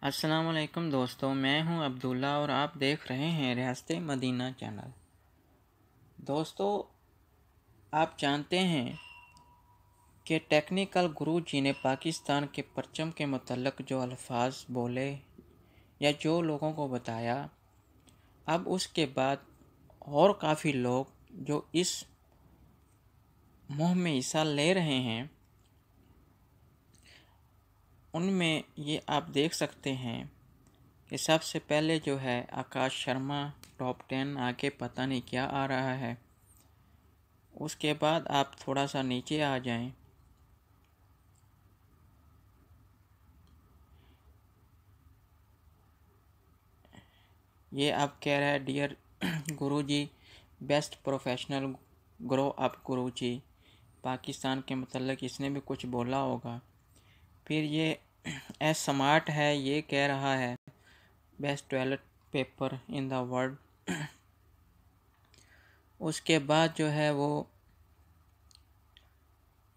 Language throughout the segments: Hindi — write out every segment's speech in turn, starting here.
अस्सलाम वालेकुम दोस्तों, मैं हूं अब्दुल्ला और आप देख रहे हैं रियासत मदीना चैनल। दोस्तों, आप जानते हैं कि टेक्निकल गुरु जी ने पाकिस्तान के परचम के मुतल्लिक़ जो अल्फाज बोले या जो लोगों को बताया, अब उसके बाद और काफ़ी लोग जो इस मुहिम में हिस्सा ले रहे हैं, उनमें ये आप देख सकते हैं कि सबसे पहले जो है आकाश शर्मा टॉप 10, आगे पता नहीं क्या आ रहा है। उसके बाद आप थोड़ा सा नीचे आ जाएं, ये आप कह रहा है डियर गुरुजी, बेस्ट प्रोफेशनल ग्रो अप गुरुजी। पाकिस्तान के मतलब इसने भी कुछ बोला होगा। फिर ये एस स्मार्ट है, ये कह रहा है best toilet paper in the world. उसके बाद जो है वो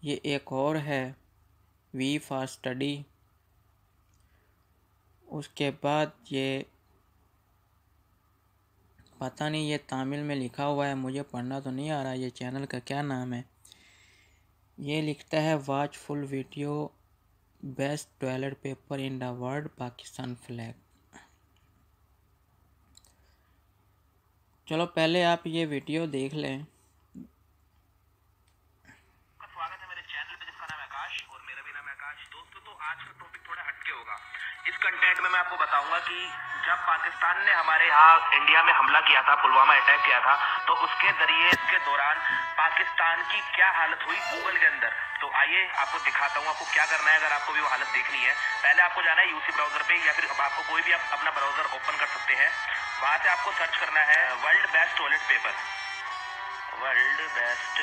ये एक और है वी फॉर स्टडी। उसके बाद ये पता नहीं ये तमिल में लिखा हुआ है, मुझे पढ़ना तो नहीं आ रहा ये चैनल का क्या नाम है। ये लिखता है watch full video best toilet paper in the world Pakistan flag. चलो पहले आप ये वीडियो देख लें। स्वागत है मेरे चैनल पे जिसका नाम है आकाश और मेरा भी नाम है आकाश। दोस्तों, तो आज का टॉपिक थोड़ा हटके होगा। इस कंटेंट में मैं आपको बताऊंगा कि जब पाकिस्तान ने हमारे यहाँ इंडिया में हमला किया था, पुलवामा अटैक किया था, तो उसके जरिए के दौरान पाकिस्तान की क्या हालत हुई गूगल के अंदर। तो आइए आपको दिखाता हूँ आपको क्या करना है अगर आपको भी वो हालत देखनी है। पहले आपको जाना है यूसी ब्राउजर पे या फिर आपको कोई भी आप अपना ब्राउजर ओपन कर सकते हैं। वहां से आपको सर्च करना है world best toilet paper, world best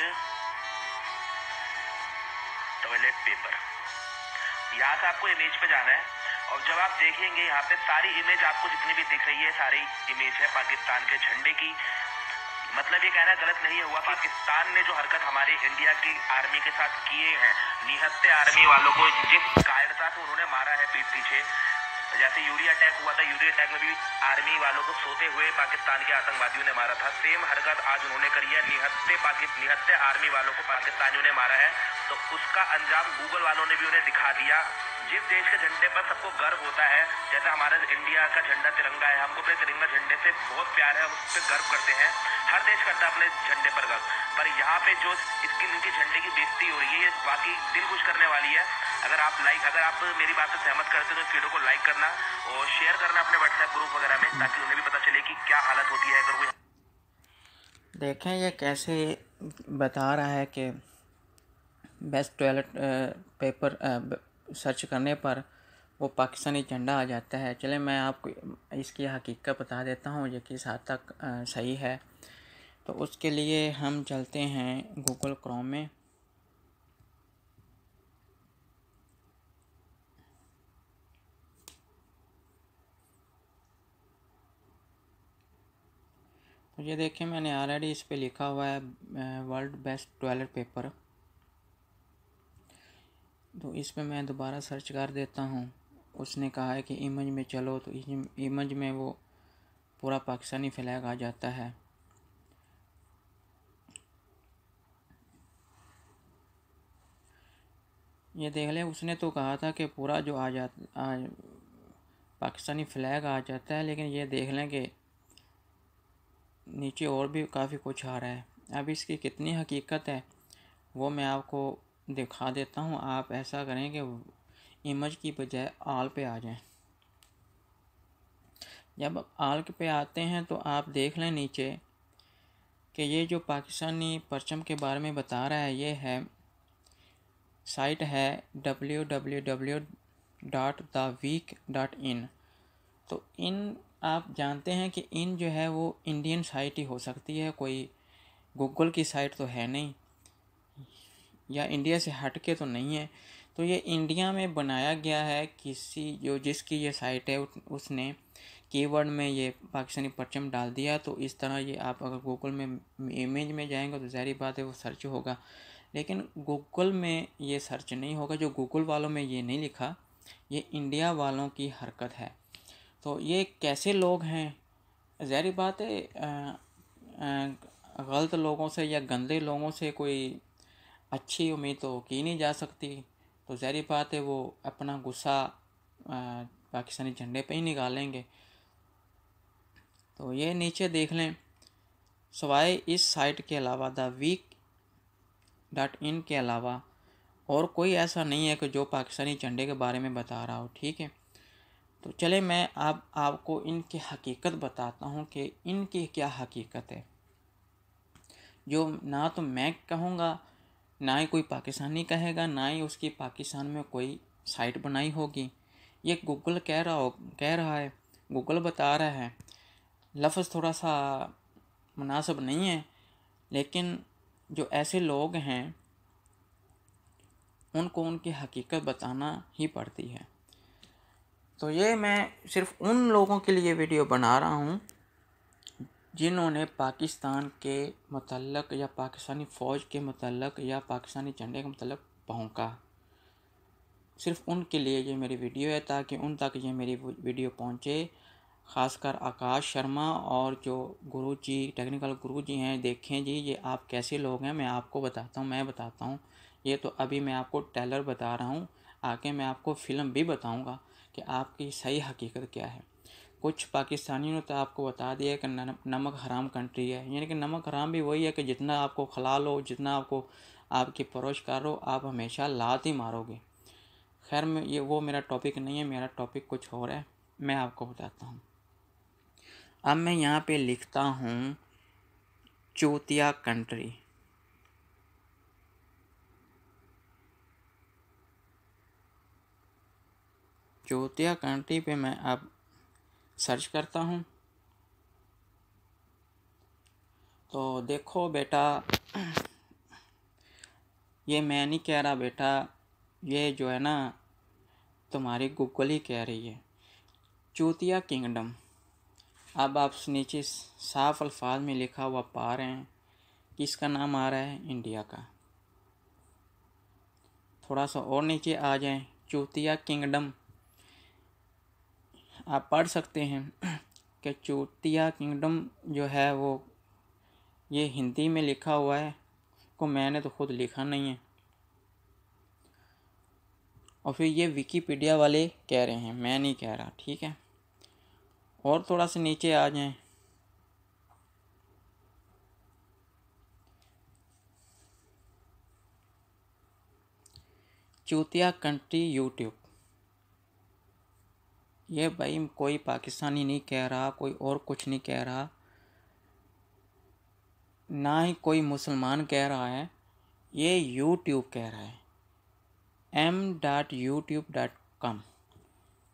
toilet paper. यहाँ से आपको इमेज पे जाना है और जब आप देखेंगे यहाँ पे सारी इमेज आपको जितनी भी दिख रही है सारी इमेज है पाकिस्तान के झंडे की। मतलब ये कहना गलत नहीं हुआ, पाकिस्तान ने जो हरकत हमारे इंडिया की आर्मी के साथ किए हैं, निहत्ते आर्मी वालों को जिस कायरता से उन्होंने मारा है पीठ पीछे, जैसे यूरी अटैक हुआ था, यूरी अटैक में भी आर्मी वालों को सोते हुए पाकिस्तान के आतंकवादियों ने मारा था। सेम हरकत आज उन्होंने करी है, निहत्ते आर्मी वालों को पाकिस्तानियों ने मारा है। तो उसका अंजाम गूगल वालों ने भी उन्हें दिखा दिया। जिस देश के झंडे पर सबको गर्व होता है, जैसे हमारा इंडिया का झंडा तिरंगा है, हमको अपने तिरंगा झंडे से बहुत प्यार है, हम उस पर गर्व करते हैं। हर देश करता है अपने झंडे पर गर्व, पर यहाँ पे जो इनके झंडे की बेइज्जती हो रही है, ये वाकई दिल खुश करने वाली है। अगर आप मेरी बात से सहमत करते हो तो इस वीडियो को लाइक करना और शेयर करना अपने व्हाट्सएप ग्रुप वगैरह में, ताकि उन्हें भी पता चले कि क्या हालत होती है अगर कोई। देखें ये कैसे बता रहा है कि बेस्ट टॉयलेट पेपर सर्च करने पर वो पाकिस्तानी झंडा आ जाता है। चले मैं आपको इसकी हकीकत बता देता हूँ ये किस हद तक सही है। तो उसके लिए हम चलते हैं गूगल क्रोम में। तो ये देखें मैंने ऑलरेडी इस पे लिखा हुआ है वर्ल्ड बेस्ट टॉयलेट पेपर। तो इस पे मैं दोबारा सर्च कर देता हूँ। उसने कहा है कि इमेज में चलो, तो इमेज में वो पूरा पाकिस्तानी फ्लैग आ जाता है। ये देख लें, उसने तो कहा था कि पूरा जो पाकिस्तानी फ्लैग आ जाता है, लेकिन ये देख लें कि नीचे और भी काफ़ी कुछ आ रहा है। अब इसकी कितनी हकीकत है वो मैं आपको दिखा देता हूँ। आप ऐसा करें कि इमेज की बजाय आल पे आ जाएं। जब आल पे आते हैं तो आप देख लें नीचे कि ये जो पाकिस्तानी परचम के बारे में बता रहा है, ये है साइट है www.theweek.in। तो इन आप जानते हैं कि इन जो है वो इंडियन साइट ही हो सकती है, कोई गूगल की साइट तो है नहीं या इंडिया से हट के तो नहीं है। तो ये इंडिया में बनाया गया है, जिसकी ये साइट है उसने कीवर्ड में ये पाकिस्तानी परचम डाल दिया। तो इस तरह ये आप अगर गूगल में इमेज में जाएंगे तो ज़ाहिर बात है वो सर्च होगा, लेकिन गूगल में ये सर्च नहीं होगा। जो गूगल वालों में ये नहीं लिखा, ये इंडिया वालों की हरकत है। तो ये कैसे लोग हैं? ज़ाहिर बात है गलत लोगों से या गंदे लोगों से कोई अच्छी उम्मीद तो की नहीं जा सकती। तो ज़ाहिर बात है वो अपना गुस्सा पाकिस्तानी झंडे पे ही निकालेंगे। तो ये नीचे देख लें, सवाए इस साइट के अलावा theweek.in के अलावा और कोई ऐसा नहीं है कि जो पाकिस्तानी झंडे के बारे में बता रहा हो। ठीक है, तो चले मैं आपको इनकी हकीकत बताता हूँ कि इनकी क्या हकीकत है, जो ना तो मैं कहूँगा, ना ही कोई पाकिस्तानी कहेगा, ना ही उसकी पाकिस्तान में कोई साइट बनाई होगी। ये गूगल कह रहा है, गूगल बता रहा है। लफ्ज़ थोड़ा सा मुनासिब नहीं है, लेकिन जो ऐसे लोग हैं उनको उनकी हकीकत बताना ही पड़ती है। तो ये मैं सिर्फ उन लोगों के लिए वीडियो बना रहा हूँ जिन्होंने पाकिस्तान के मतलब या पाकिस्तानी फ़ौज के मतलब या पाकिस्तानी झंडे के मतलब भौंका। सिर्फ उनके लिए ये मेरी वीडियो है, ताकि उन तक ये मेरी वीडियो पहुँचे। ख़ासकर आकाश शर्मा और जो गुरुजी, टेक्निकल गुरुजी हैं, देखें जी ये आप कैसे लोग हैं। मैं आपको बताता हूँ, मैं बताता हूँ। ये तो अभी मैं आपको ट्रेलर बता रहा हूँ, आगे मैं आपको फ़िल्म भी बताऊँगा कि आपकी सही हकीकत क्या है। कुछ पाकिस्तानियों ने तो आपको बता दिया कि नमक हराम कंट्री है, यानी कि नमक हराम भी वही है कि जितना आपको खला लो, जितना आपको आपकी परोस करो, आप हमेशा लात ही मारोगे। खैर मैं ये वो मेरा टॉपिक नहीं है, मेरा टॉपिक कुछ और है, मैं आपको बताता हूँ। अब मैं यहाँ पे लिखता हूँ चूतिया कंट्री। चूतिया कंट्री पे मैं अब सर्च करता हूँ। तो देखो बेटा, ये मैं नहीं कह रहा बेटा, ये जो है ना तुम्हारी गूगल ही कह रही है। चूतिया किंगडम। अब आप नीचे साफ अल्फाज में लिखा हुआ पा रहे हैं, किसका नाम आ रहा है? इंडिया का। थोड़ा सा और नीचे आ जाएं, चूतिया किंगडम। आप पढ़ सकते हैं कि चूतिया किंगडम जो है वो ये हिंदी में लिखा हुआ है, को मैंने तो खुद लिखा नहीं है, और फिर ये विकीपीडिया वाले कह रहे हैं, मैं नहीं कह रहा। ठीक है, और थोड़ा सा नीचे आ जाएं। चूतिया कंट्री यूट्यूब। ये भाई कोई पाकिस्तानी नहीं कह रहा, कोई और कुछ नहीं कह रहा, ना ही कोई मुसलमान कह रहा है, ये यूट्यूब कह रहा है। m.youtube.com।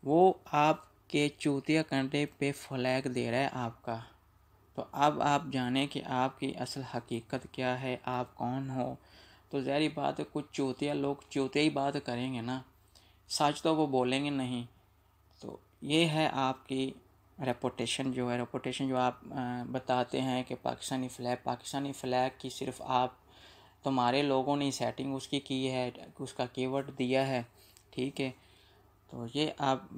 वो आपके चूतिया कंट्री पे फ्लैग दे रहा है आपका। तो अब आप जाने कि आपकी असल हकीकत क्या है, आप कौन हो। तो ज़ाहिर बात है कुछ चूतिया लोग चूतिया ही बात करेंगे ना, सच तो वो बोलेंगे नहीं। तो ये है आपकी रेपुटेशन, जो है रेपुटेशन जो आप बताते हैं कि पाकिस्तानी फ़्लैग की सिर्फ आप तुम्हारे लोगों ने सेटिंग उसकी की है, उसका कीवर्ड दिया है। ठीक है, तो ये आप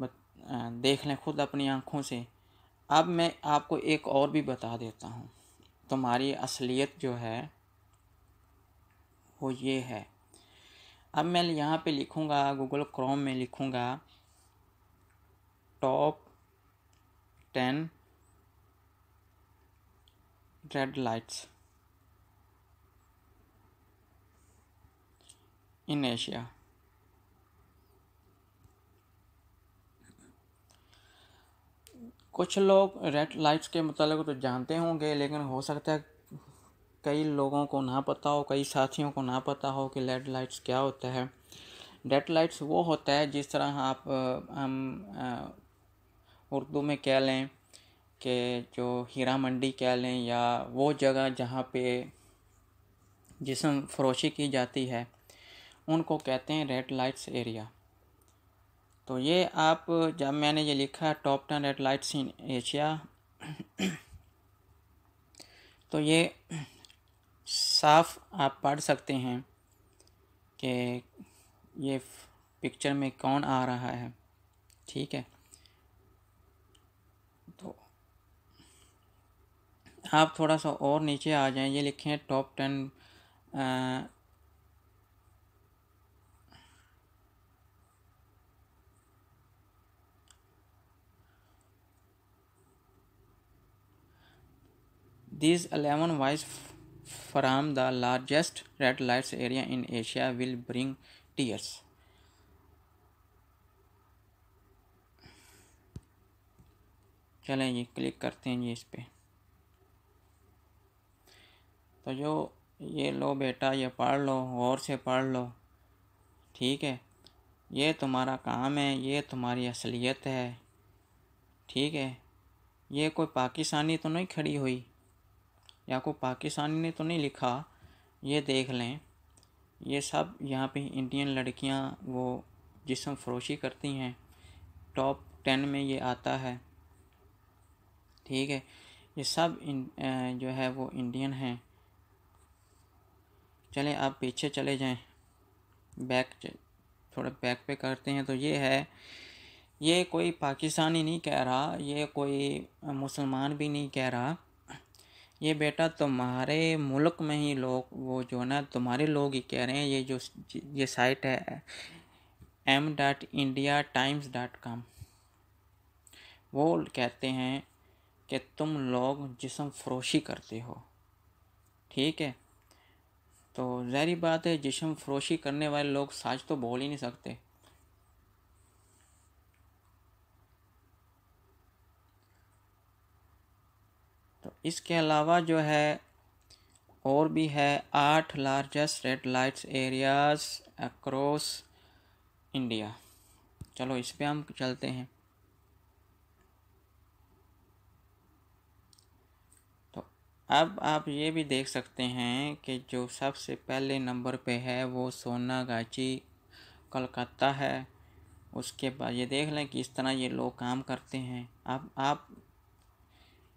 देख लें खुद अपनी आँखों से। अब मैं आपको एक और भी बता देता हूँ, तुम्हारी असलियत जो है वो ये है। अब मैं यहाँ पे लिखूँगा, गूगल क्रोम में लिखूँगा top 10 red lights in Asia. कुछ लोग रेड लाइट्स के मतलब तो जानते होंगे, लेकिन हो सकता है कई लोगों को ना पता हो, कई साथियों को ना पता हो कि रेड लाइट्स क्या होता है। रेड लाइट्स वो होता है जिस तरह आप हम उर्दू में कह लें कि जो हीरा मंडी कह लें, या वो जगह जहाँ पे जिस्म फरोशी की जाती है, उनको कहते हैं रेड लाइट्स एरिया। तो ये आप जब मैंने ये लिखा top 10 red lights in Asia, तो ये साफ आप पढ़ सकते हैं कि ये पिक्चर में कौन आ रहा है। ठीक है, तो आप थोड़ा सा और नीचे आ जाएं, ये लिखे हैं top 10 These 11 vice from the largest red lights area in Asia will bring tears. चलें जी, क्लिक करते हैं जी इस पे। तो जो ये लो बेटा, ये पढ़ लो, गौर से पढ़ लो, ठीक है। ये तुम्हारा काम है, ये तुम्हारी असलियत है, ठीक है। ये कोई पाकिस्तानी तो नहीं खड़ी हुई, या कोई पाकिस्तानी ने तो नहीं लिखा। ये देख लें, ये सब यहाँ पे इंडियन लड़कियाँ वो जिस्म फरोशी करती हैं, टॉप 10 में ये आता है, ठीक है। ये सब जो है वो इंडियन हैं। चलें आप पीछे चले जाएं, थोड़ा बैक पे करते हैं। तो ये है, ये कोई पाकिस्तानी नहीं कह रहा, ये कोई मुसलमान भी नहीं कह रहा। ये बेटा तुम्हारे मुल्क में ही लोग वो जो ना तुम्हारे लोग ही कह रहे हैं। ये साइट है m.indiatimes.com, वो कहते हैं कि तुम लोग जिस्म फरोशी करते हो, ठीक है। तो ज़ाहिर बात है, जिस्म फरोशी करने वाले लोग सच तो बोल ही नहीं सकते। तो इसके अलावा जो है और भी है 8 largest red lights areas across India. चलो इस पे हम चलते हैं। तो अब आप ये भी देख सकते हैं कि जो सबसे पहले नंबर पे है वो सोनागाची कलकत्ता है। उसके बाद ये देख लें कि इस तरह ये लोग काम करते हैं। आप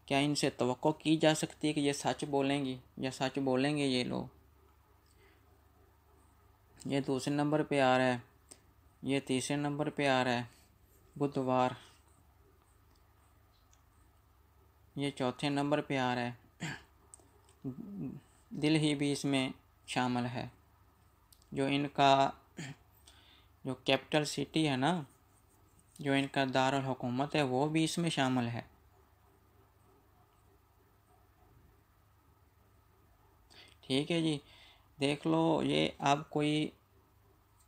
क्या इनसे तवक्को की जा सकती है कि ये सच बोलेंगी या सच बोलेंगे ये लोग। ये दूसरे नंबर पे आ रहा है, ये तीसरे नंबर पे आ रहा है बुधवार, ये चौथे नंबर पे आ रहा है। दिल्ली भी इसमें शामिल है, जो इनका जो कैपिटल सिटी है ना, जो इनका दारुल हुकूमत है, वो भी इसमें शामिल है। ठीक है जी, देख लो। ये अब कोई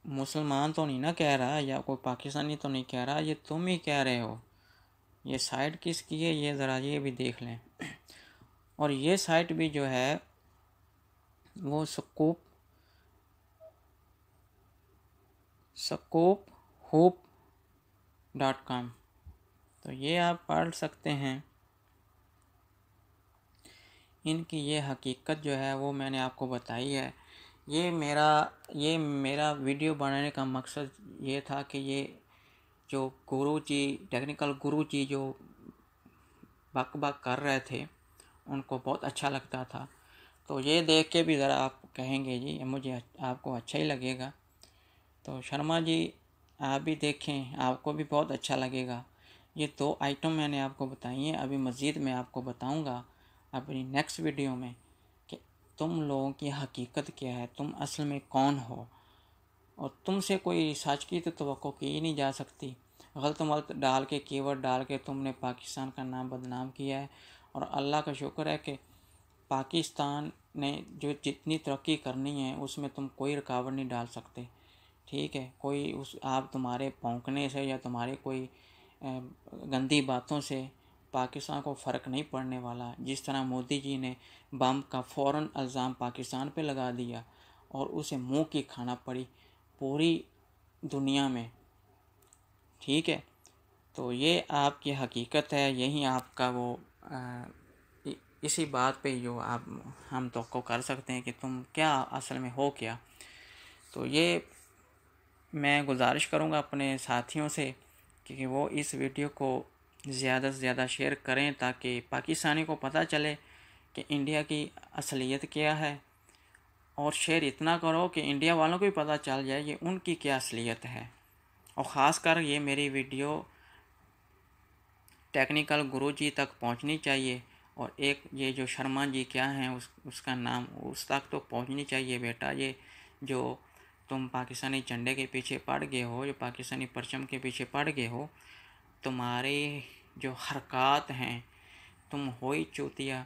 मुसलमान तो नहीं ना कह रहा, या कोई पाकिस्तानी तो नहीं कह रहा, ये तुम ही कह रहे हो। ये साइट किसकी है ये ज़रा ये भी देख लें। और ये साइट भी जो है वो scoophope.com, तो ये आप पढ़ सकते हैं। इनकी ये हकीकत जो है वो मैंने आपको बताई है। ये मेरा वीडियो बनाने का मकसद ये था कि ये जो गुरुजी, टेक्निकल गुरुजी जो बक कर रहे थे, उनको बहुत अच्छा लगता था। तो ये देख के भी ज़रा आप कहेंगे जी मुझे आपको अच्छा ही लगेगा। तो शर्मा जी आप भी देखें, आपको भी बहुत अच्छा लगेगा। ये 2 आइटम मैंने आपको बताई हैं। अभी मज़ीद मैं आपको बताऊंगा अपनी नेक्स्ट वीडियो में कि तुम लोगों की हकीकत क्या है, तुम असल में कौन हो। और तुमसे कोई सच की तो तवक्को की ही नहीं जा सकती। गलत मलत डाल के, कीवर्ड डाल के तुमने पाकिस्तान का नाम बदनाम किया है। और अल्लाह का शुक्र है कि पाकिस्तान ने जो जितनी तरक्की करनी है उसमें तुम कोई रुकावट नहीं डाल सकते, ठीक है। कोई उस आप तुम्हारे भौंकने से या तुम्हारे कोई गंदी बातों से पाकिस्तान को फ़र्क नहीं पड़ने वाला। जिस तरह मोदी जी ने बम का फ़ौरन इल्ज़ाम पाकिस्तान पे लगा दिया और उसे मुंह की खाना पड़ी पूरी दुनिया में, ठीक है। तो ये आपकी हकीकत है, यही आपका वो इसी बात पे जो आप हम तवक्को कर सकते हैं कि तुम क्या असल में हो क्या। तो ये मैं गुजारिश करूँगा अपने साथियों से कि वो इस वीडियो को ज़्यादा से ज़्यादा शेयर करें, ताकि पाकिस्तानी को पता चले कि इंडिया की असलियत क्या है। और शेयर इतना करो कि इंडिया वालों को भी पता चल जाए कि उनकी क्या असलियत है। और ख़ास कर ये मेरी वीडियो टेक्निकल गुरुजी तक पहुंचनी चाहिए। और एक ये जो शर्मा जी क्या हैं उसका नाम उस तक तो पहुंचनी चाहिए बेटा। ये जो तुम पाकिस्तानी झंडे के पीछे पड़ गए हो, जो पाकिस्तानी परचम के पीछे पड़ गए हो, तुम्हारी जो हरकत हैं, तुम हो ही चूतिया।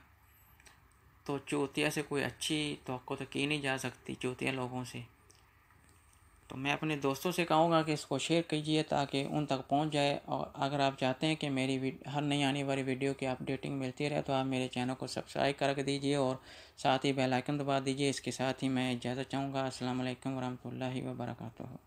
तो चूतिया से कोई अच्छी तवक्को तो की नहीं जा सकती, चूतिया लोगों से। तो मैं अपने दोस्तों से कहूँगा कि इसको शेयर कीजिए ताकि उन तक पहुँच जाए। और अगर आप चाहते हैं कि मेरी हर नई आने वाली वीडियो की अपडेटिंग मिलती रहे तो आप मेरे चैनल को सब्सक्राइब कर दीजिए और साथ ही बेल आइकन दबा दीजिए। इसके साथ ही मैं इजाज़त चाहूँगा। अस्सलाम वालेकुम वरहमतुल्लाहि वबरकातुहू।